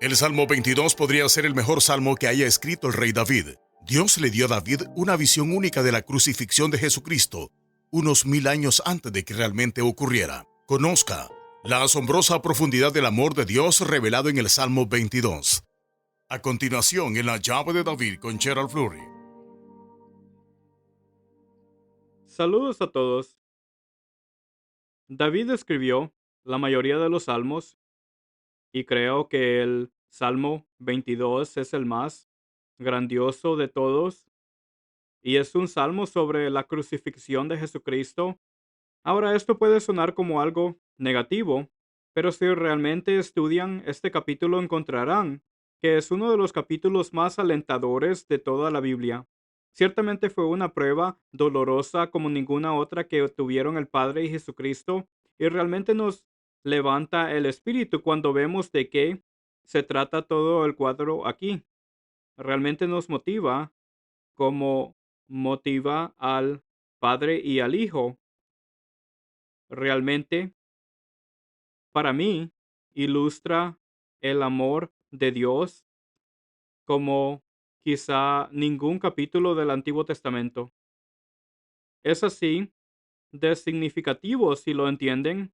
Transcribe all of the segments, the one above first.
El Salmo 22 podría ser el mejor salmo que haya escrito el rey David. Dios le dio a David una visión única de la crucifixión de Jesucristo, unos 1000 años antes de que realmente ocurriera. Conozca la asombrosa profundidad del amor de Dios revelado en el Salmo 22. A continuación, en la llave de David con Gerald Flurry. Saludos a todos. David escribió la mayoría de los salmos y creo que el Salmo 22 es el más grandioso de todos y es un salmo sobre la crucifixión de Jesucristo. Ahora, esto puede sonar como algo negativo, pero si realmente estudian este capítulo encontrarán que es uno de los capítulos más alentadores de toda la Biblia. Ciertamente fue una prueba dolorosa como ninguna otra que tuvieron el Padre y Jesucristo, y realmente nos levanta el espíritu cuando vemos de qué se trata todo el cuadro aquí. Realmente nos motiva como motiva al Padre y al Hijo. Realmente, para mí, ilustra el amor de Dios como quizá ningún capítulo del Antiguo Testamento. Es así de significativo si lo entienden,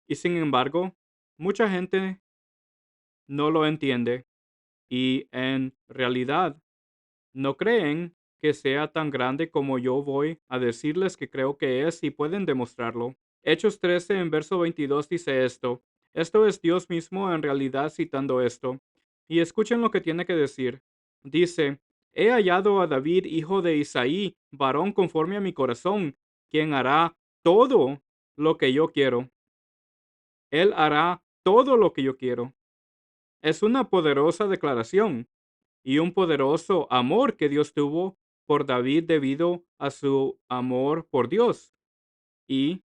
y sin embargo, mucha gente no lo entiende y en realidad no creen que sea tan grande como yo voy a decirles que creo que es y pueden demostrarlo. Hechos 13 en verso 22 dice esto. Esto es Dios mismo en realidad citando esto. Y escuchen lo que tiene que decir. Dice, he hallado a David, hijo de Isaí, varón conforme a mi corazón, quien hará todo lo que yo quiero. Él hará todo lo que yo quiero. Es una poderosa declaración y un poderoso amor que Dios tuvo por David debido a su amor por Dios y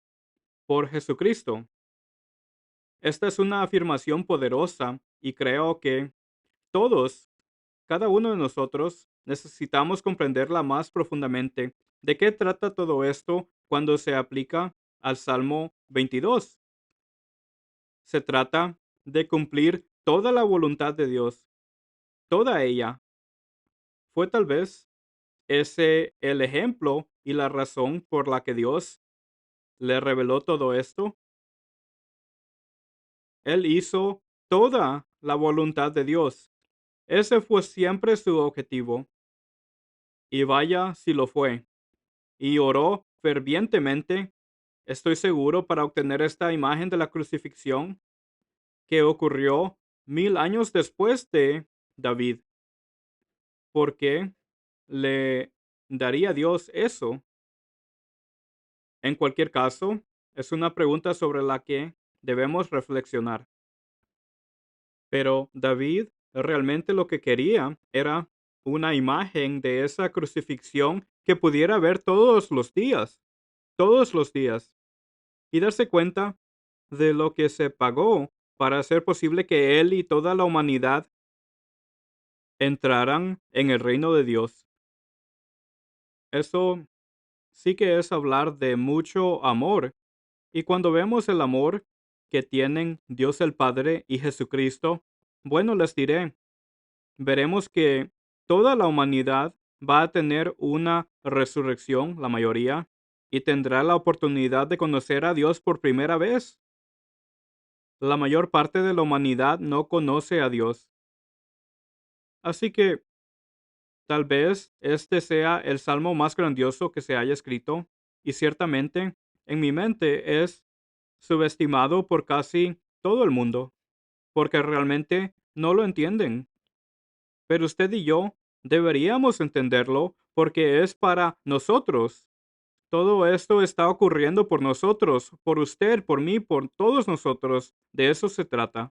por Jesucristo. Esta es una afirmación poderosa y creo que todos, cada uno de nosotros, necesitamos comprenderla más profundamente. ¿De qué trata todo esto cuando se aplica al Salmo 22? Se trata de cumplir toda la voluntad de Dios, toda ella. Fue tal vez ese el ejemplo y la razón por la que Dios le reveló todo esto. Él hizo toda la voluntad de Dios. Ese fue siempre su objetivo. Y vaya si lo fue. Y oró fervientemente, estoy seguro, para obtener esta imagen de la crucifixión que ocurrió 1000 años después de David. ¿Por qué le daría Dios eso? En cualquier caso, es una pregunta sobre la que debemos reflexionar. Pero David realmente lo que quería era una imagen de esa crucifixión que pudiera ver todos los días, y darse cuenta de lo que se pagó para hacer posible que él y toda la humanidad entraran en el reino de Dios. Eso sí que es hablar de mucho amor. Y cuando vemos el amor que tienen Dios el Padre y Jesucristo, bueno, les diré, veremos que toda la humanidad va a tener una resurrección, la mayoría, y tendrá la oportunidad de conocer a Dios por primera vez. La mayor parte de la humanidad no conoce a Dios. Así que tal vez este sea el salmo más grandioso que se haya escrito, y ciertamente en mi mente es subestimado por casi todo el mundo, porque realmente no lo entienden. Pero usted y yo deberíamos entenderlo porque es para nosotros. Todo esto está ocurriendo por nosotros, por usted, por mí, por todos nosotros. De eso se trata.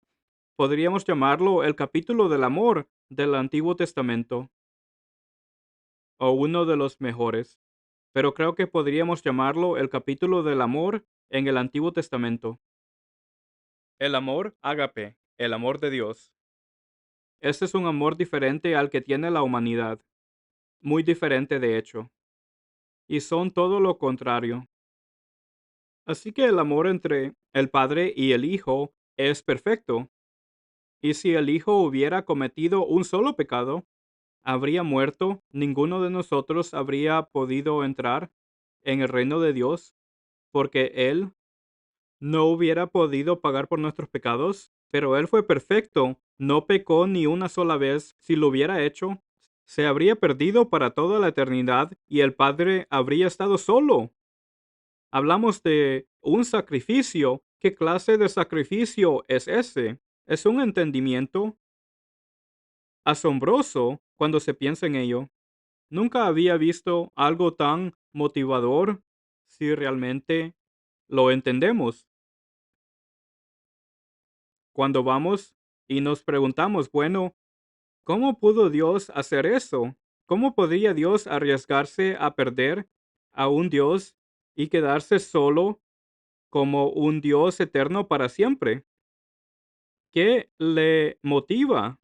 Podríamos llamarlo el capítulo del amor del Antiguo Testamento, o uno de los mejores. Pero creo que podríamos llamarlo el capítulo del amor en el Antiguo Testamento. El amor ágape, el amor de Dios. Este es un amor diferente al que tiene la humanidad, muy diferente de hecho, y son todo lo contrario. Así que el amor entre el Padre y el Hijo es perfecto. Y si el Hijo hubiera cometido un solo pecado, habría muerto, ninguno de nosotros habría podido entrar en el reino de Dios, porque Él no hubiera podido pagar por nuestros pecados, pero Él fue perfecto, no pecó ni una sola vez. Si lo hubiera hecho, se habría perdido para toda la eternidad y el Padre habría estado solo. Hablamos de un sacrificio. ¿Qué clase de sacrificio es ese? Es un entendimiento asombroso cuando se piensa en ello. Nunca había visto algo tan motivador si realmente lo entendemos. Cuando vamos y nos preguntamos, bueno, ¿cómo pudo Dios hacer eso? ¿Cómo podría Dios arriesgarse a perder a un Dios y quedarse solo como un Dios eterno para siempre? ¿Qué le motiva?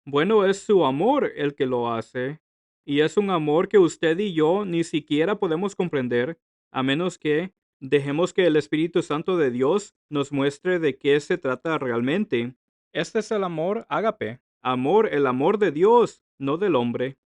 Bueno, es su amor el que lo hace, y es un amor que usted y yo ni siquiera podemos comprender, a menos que dejemos que el Espíritu Santo de Dios nos muestre de qué se trata realmente. Este es el amor ágape, amor, el amor de Dios, no del hombre.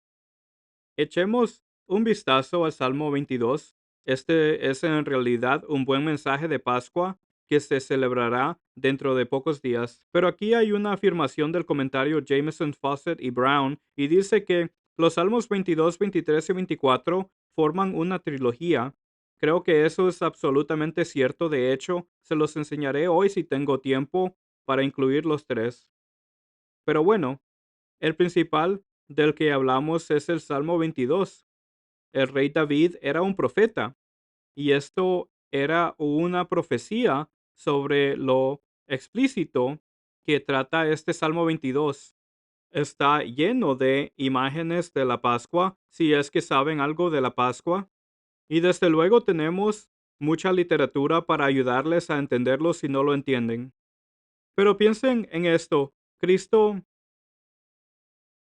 Echemos un vistazo al Salmo 22. Este es en realidad un buen mensaje de Pascua que se celebrará dentro de pocos días. Pero aquí hay una afirmación del comentario Jameson, Fawcett y Brown y dice que los Salmos 22, 23 y 24 forman una trilogía. Creo que eso es absolutamente cierto. De hecho, se los enseñaré hoy si tengo tiempo para incluir los tres. Pero bueno, el principal del que hablamos es el Salmo 22. El rey David era un profeta y esto era una profecía sobre lo explícito que trata este Salmo 22. Está lleno de imágenes de la Pascua, si es que saben algo de la Pascua, y desde luego tenemos mucha literatura para ayudarles a entenderlo si no lo entienden. Pero piensen en esto, Cristo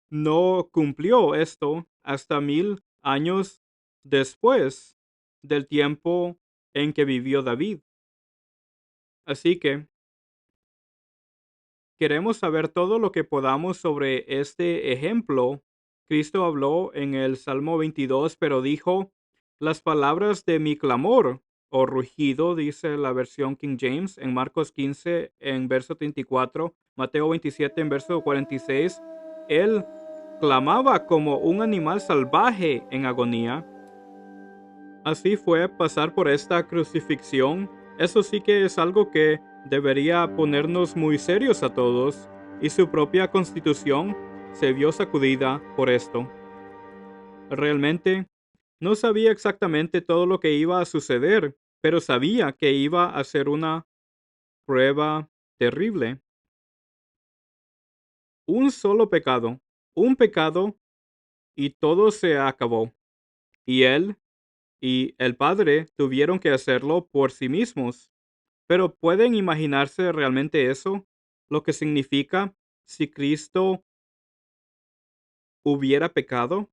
no cumplió esto hasta 1000 años después del tiempo en que vivió David. Así que queremos saber todo lo que podamos sobre este ejemplo. Cristo habló en el Salmo 22, pero dijo, las palabras de mi clamor o rugido, dice la versión King James, en Marcos 15, en verso 34, Mateo 27, en verso 46. Él clamaba como un animal salvaje en agonía. Así fue pasar por esta crucifixión. Eso sí que es algo que debería ponernos muy serios a todos, y su propia constitución se vio sacudida por esto. Realmente no sabía exactamente todo lo que iba a suceder, pero sabía que iba a ser una prueba terrible. Un solo pecado, un pecado y todo se acabó. Y él y el Padre tuvieron que hacerlo por sí mismos. Pero ¿pueden imaginarse realmente eso? Lo que significa si Cristo hubiera pecado.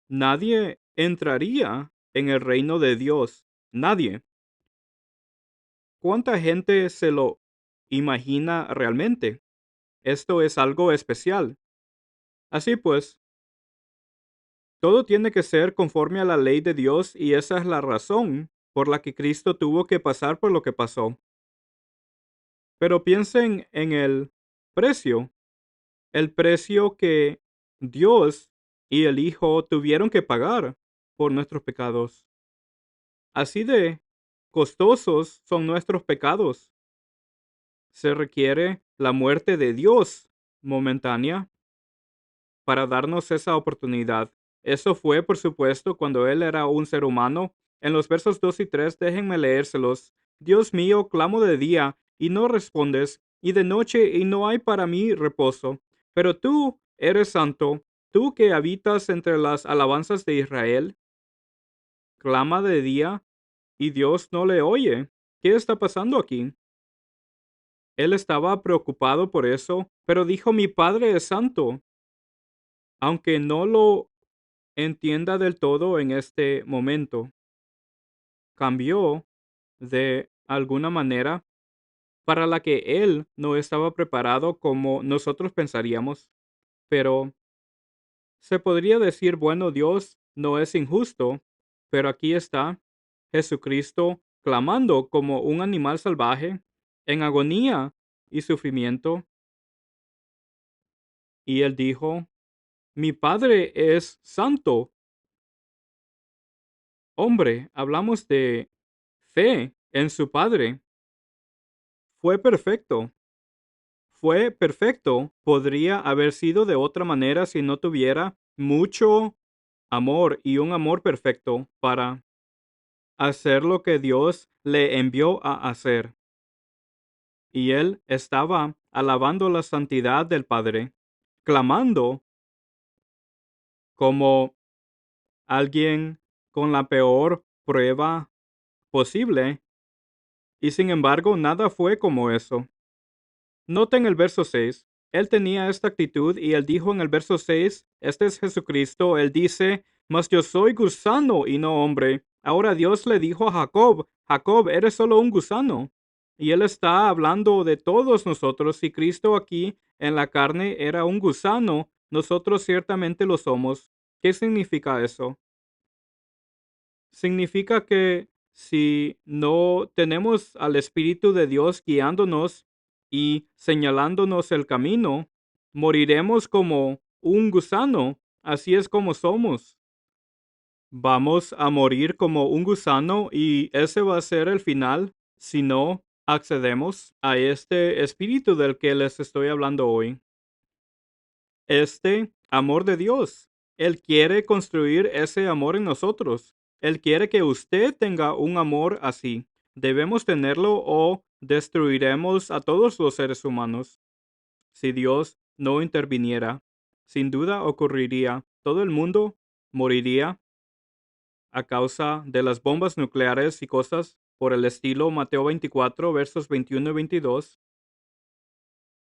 Nadie entraría en el reino de Dios. Nadie. ¿Cuánta gente se lo imagina realmente? Esto es algo especial. Así pues, todo tiene que ser conforme a la ley de Dios y esa es la razón por la que Cristo tuvo que pasar por lo que pasó. Pero piensen en el precio que Dios y el Hijo tuvieron que pagar por nuestros pecados. Así de costosos son nuestros pecados. Se requiere la muerte de Dios momentánea para darnos esa oportunidad. Eso fue, por supuesto, cuando Él era un ser humano. En los versos 2 y 3, déjenme leérselos. Dios mío, clamo de día y no respondes, y de noche y no hay para mí reposo. Pero tú eres santo, tú que habitas entre las alabanzas de Israel. Clama de día y Dios no le oye. ¿Qué está pasando aquí? Él estaba preocupado por eso, pero dijo, mi Padre es santo. Aunque no lo entienda del todo en este momento, cambió de alguna manera para la que él no estaba preparado como nosotros pensaríamos. Pero se podría decir, bueno, Dios no es injusto, pero aquí está Jesucristo clamando como un animal salvaje en agonía y sufrimiento. Y él dijo, mi Padre es santo. Hombre, hablamos de fe en su Padre. Fue perfecto. Fue perfecto. Podría haber sido de otra manera si no tuviera mucho amor y un amor perfecto para hacer lo que Dios le envió a hacer. Y él estaba alabando la santidad del Padre, clamando como alguien con la peor prueba posible, y sin embargo nada fue como eso. Noten el verso 6. Él tenía esta actitud y él dijo en el verso 6, este es Jesucristo, él dice, mas yo soy gusano y no hombre. Ahora Dios le dijo a Jacob, Jacob, eres solo un gusano. Y él está hablando de todos nosotros. Si Cristo aquí en la carne era un gusano, nosotros ciertamente lo somos. ¿Qué significa eso? Significa que si no tenemos al Espíritu de Dios guiándonos y señalándonos el camino, moriremos como un gusano. Así es como somos. Vamos a morir como un gusano y ese va a ser el final si no accedemos a este Espíritu del que les estoy hablando hoy. Este amor de Dios. Él quiere construir ese amor en nosotros. Él quiere que usted tenga un amor así. Debemos tenerlo o destruiremos a todos los seres humanos. Si Dios no interviniera, sin duda ocurriría. Todo el mundo moriría a causa de las bombas nucleares y cosas por el estilo. Mateo 24, versos 21 y 22.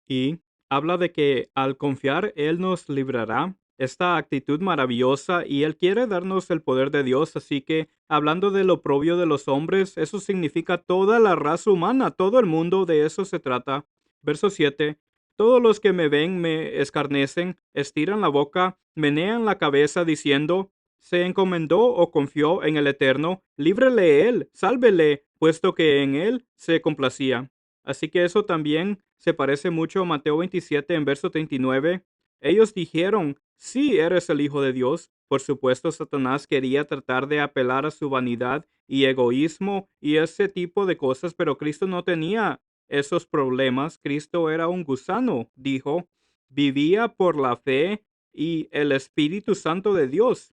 Y habla de que al confiar Él nos librará. Esta actitud maravillosa y Él quiere darnos el poder de Dios. Así que hablando del oprobio de los hombres, eso significa toda la raza humana, todo el mundo, de eso se trata. Verso 7. Todos los que me ven me escarnecen, estiran la boca, menean la cabeza diciendo, se encomendó o confió en el Eterno, líbrele Él, sálvele, puesto que en Él se complacía. Así que eso también se parece mucho a Mateo 27 en verso 39. Ellos dijeron, sí, eres el Hijo de Dios. Por supuesto, Satanás quería tratar de apelar a su vanidad y egoísmo y ese tipo de cosas, pero Cristo no tenía esos problemas. Cristo era un gusano, dijo. Vivía por la fe y el Espíritu Santo de Dios.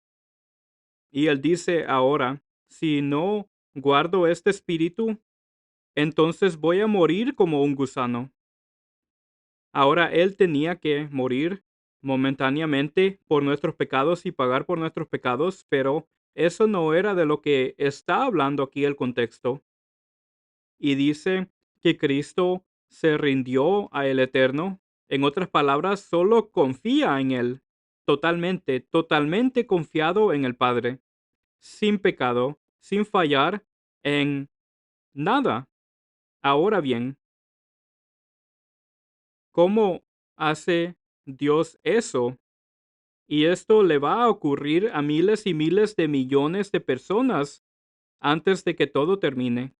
Y él dice ahora, si no guardo este espíritu, entonces voy a morir como un gusano. Ahora él tenía que morir momentáneamente por nuestros pecados y pagar por nuestros pecados, pero eso no era de lo que está hablando aquí el contexto. Y dice que Cristo se rindió a el Eterno. En otras palabras, solo confía en Él. Totalmente, totalmente confiado en el Padre. Sin pecado, sin fallar en nada. Ahora bien, ¿cómo hace Dios eso? Y esto le va a ocurrir a miles y miles de millones de personas antes de que todo termine.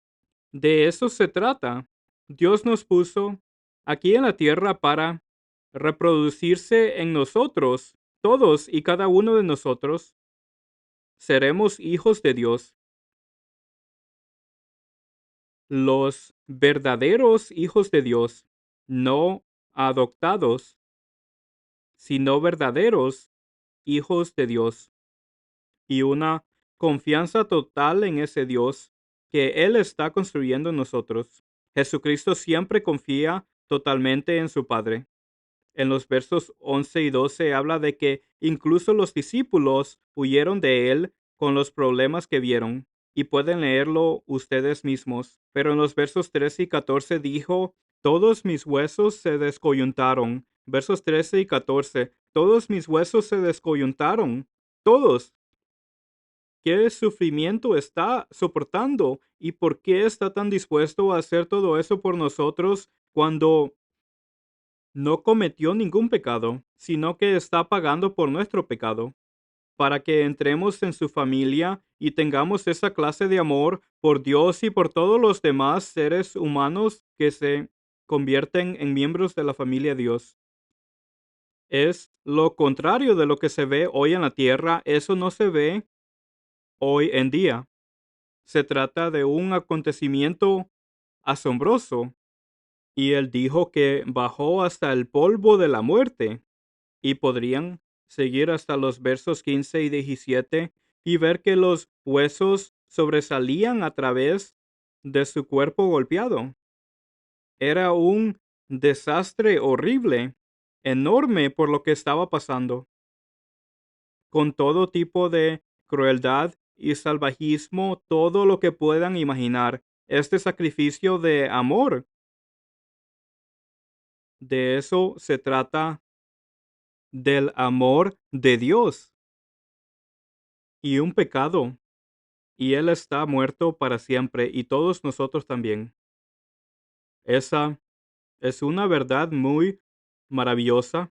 De eso se trata. Dios nos puso aquí en la tierra para reproducirse en nosotros. Todos y cada uno de nosotros seremos hijos de Dios. Los verdaderos hijos de Dios, no adoptados, sino verdaderos hijos de Dios, y una confianza total en ese Dios que Él está construyendo en nosotros. Jesucristo siempre confía totalmente en su Padre. En los versos 11 y 12 habla de que incluso los discípulos huyeron de Él con los problemas que vieron. Y pueden leerlo ustedes mismos. Pero en los versos 13 y 14 dijo, todos mis huesos se descoyuntaron. Versos 13 y 14, todos mis huesos se descoyuntaron. Todos. qué sufrimiento está soportando y por qué está tan dispuesto a hacer todo eso por nosotros cuando no cometió ningún pecado, sino que está pagando por nuestro pecado, para que entremos en su familia y tengamos esa clase de amor por Dios y por todos los demás seres humanos que se convierten en miembros de la familia de Dios. Es lo contrario de lo que se ve hoy en la tierra. Eso no se ve hoy en día. Se trata de un acontecimiento asombroso. Y él dijo que bajó hasta el polvo de la muerte. Y podrían seguir hasta los versos 15 y 17 y ver que los huesos sobresalían a través de su cuerpo golpeado. Era un desastre horrible, enorme por lo que estaba pasando, con todo tipo de crueldad y salvajismo, todo lo que puedan imaginar. Este sacrificio de amor, de eso se trata, del amor de Dios y un pecado, y Él está muerto para siempre y todos nosotros también. Esa es una verdad muy maravillosa,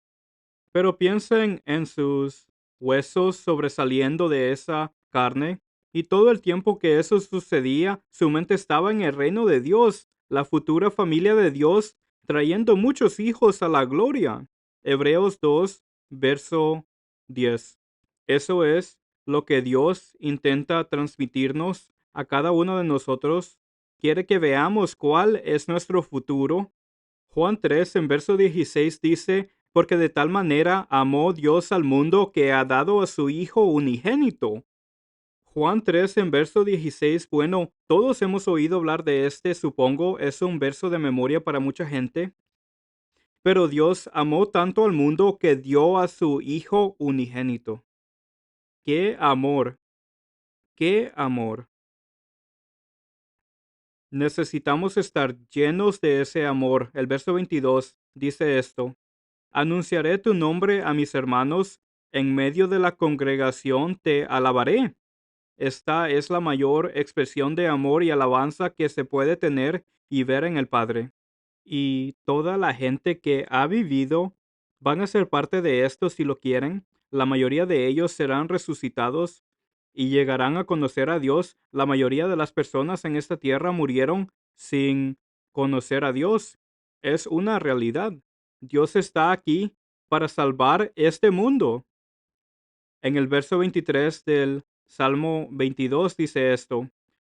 pero piensen en sus huesos sobresaliendo de esa carne y todo el tiempo que eso sucedía, su mente estaba en el reino de Dios, la futura familia de Dios, trayendo muchos hijos a la gloria. Hebreos 2, verso 10. Eso es lo que Dios intenta transmitirnos a cada uno de nosotros. Quiere que veamos cuál es nuestro futuro. Juan 3 en verso 16 dice, porque de tal manera amó Dios al mundo que ha dado a su Hijo unigénito. Juan 3 en verso 16, bueno, todos hemos oído hablar de este, supongo, es un verso de memoria para mucha gente. Pero Dios amó tanto al mundo que dio a su Hijo unigénito. ¡Qué amor! ¡Qué amor! Necesitamos estar llenos de ese amor. El verso 22 dice esto. Anunciaré tu nombre a mis hermanos, en medio de la congregación te alabaré. Esta es la mayor expresión de amor y alabanza que se puede tener y ver en el Padre. Y toda la gente que ha vivido van a ser parte de esto si lo quieren. La mayoría de ellos serán resucitados y llegarán a conocer a Dios. La mayoría de las personas en esta tierra murieron sin conocer a Dios. Es una realidad. Dios está aquí para salvar este mundo. En el verso 23 del Salmo 22 dice esto: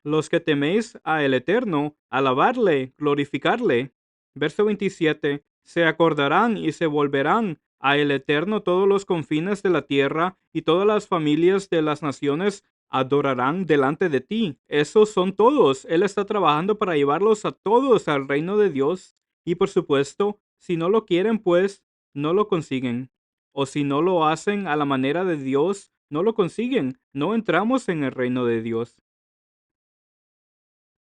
Los que teméis a el Eterno, alabarle, glorificarle. Verso 27, se acordarán y se volverán a el Eterno todos los confines de la tierra y todas las familias de las naciones adorarán delante de ti. Esos son todos. Él está trabajando para llevarlos a todos al reino de Dios. Y por supuesto, si no lo quieren, pues no lo consiguen. O si no lo hacen a la manera de Dios, no lo consiguen. No entramos en el reino de Dios.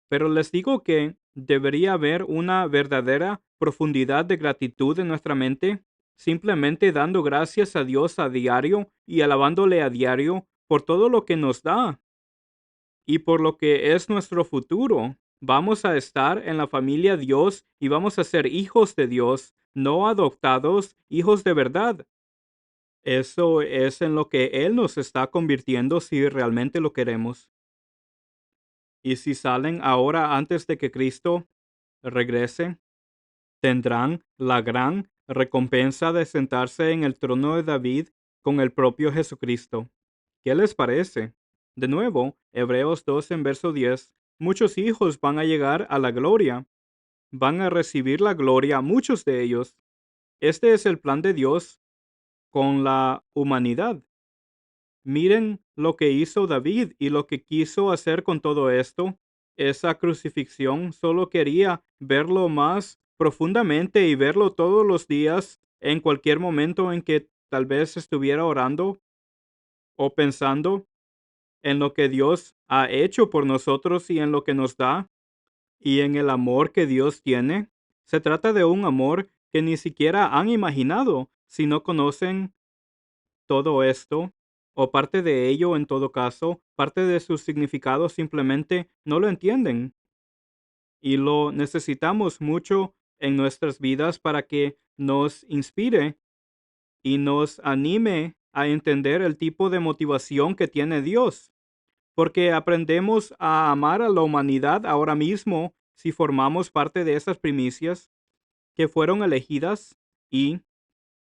Pero les digo que debería haber una verdadera profundidad de gratitud en nuestra mente, simplemente dando gracias a Dios a diario y alabándole a diario por todo lo que nos da y por lo que es nuestro futuro. Vamos a estar en la familia de Dios y vamos a ser hijos de Dios, no adoptados, hijos de verdad. Eso es en lo que Él nos está convirtiendo si realmente lo queremos. Y si salen ahora antes de que Cristo regrese, tendrán la gran recompensa de sentarse en el trono de David con el propio Jesucristo. ¿Qué les parece? De nuevo, Hebreos 2 en verso 10, muchos hijos van a llegar a la gloria, van a recibir la gloria, muchos de ellos. Este es el plan de Dios con la humanidad. Miren lo que hizo David y lo que quiso hacer con todo esto. Esa crucifixión solo quería verlo más profundamente y verlo todos los días en cualquier momento en que tal vez estuviera orando o pensando en lo que Dios ha hecho por nosotros y en lo que nos da y en el amor que Dios tiene. Se trata de un amor que ni siquiera han imaginado si no conocen todo esto. o parte de ello en todo caso, parte de su significado simplemente no lo entienden. Y lo necesitamos mucho en nuestras vidas para que nos inspire y nos anime a entender el tipo de motivación que tiene Dios, porque aprendemos a amar a la humanidad ahora mismo si formamos parte de esas primicias que fueron elegidas y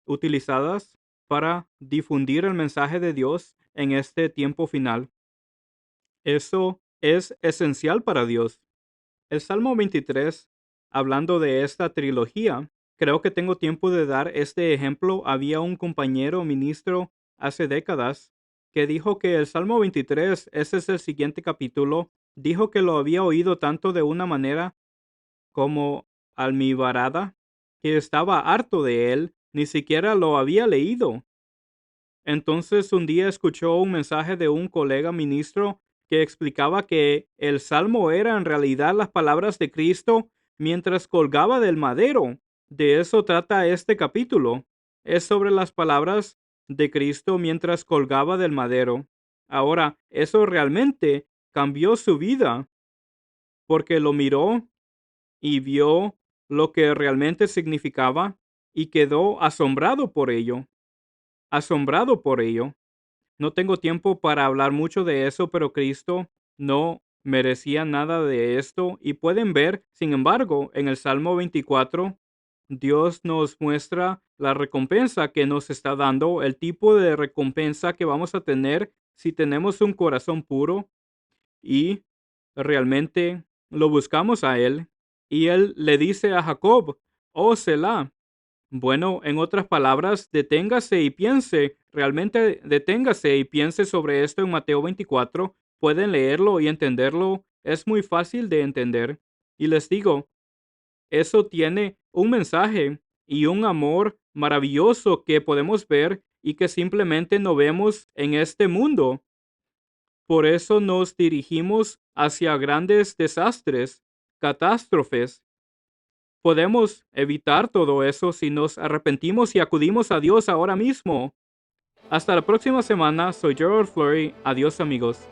utilizadas para difundir el mensaje de Dios en este tiempo final. Eso es esencial para Dios. El Salmo 23, hablando de esta trilogía, creo que tengo tiempo de dar este ejemplo. Había un compañero ministro hace décadas que dijo que el Salmo 23, ese es el siguiente capítulo, dijo que lo había oído tanto de una manera como almibarada, que estaba harto de él, ni siquiera lo había leído. Entonces un día escuchó un mensaje de un colega ministro que explicaba que el salmo era en realidad las palabras de Cristo mientras colgaba del madero. De eso trata este capítulo. Es sobre las palabras de Cristo mientras colgaba del madero. Ahora, eso realmente cambió su vida porque lo miró y vio lo que realmente significaba y quedó asombrado por ello. Asombrado por ello. No tengo tiempo para hablar mucho de eso, pero Cristo no merecía nada de esto. Y pueden ver, sin embargo, en el Salmo 24, Dios nos muestra la recompensa que nos está dando, el tipo de recompensa que vamos a tener si tenemos un corazón puro y realmente lo buscamos a Él. Y Él le dice a Jacob, oh Selah. Bueno, en otras palabras, deténgase y piense, realmente deténgase y piense sobre esto en Mateo 24. Pueden leerlo y entenderlo. Es muy fácil de entender. Y les digo, eso tiene un mensaje y un amor maravilloso que podemos ver y que simplemente no vemos en este mundo. Por eso nos dirigimos hacia grandes desastres, catástrofes. Podemos evitar todo eso si nos arrepentimos y acudimos a Dios ahora mismo. Hasta la próxima semana. Soy Gerald Flurry. Adiós, amigos.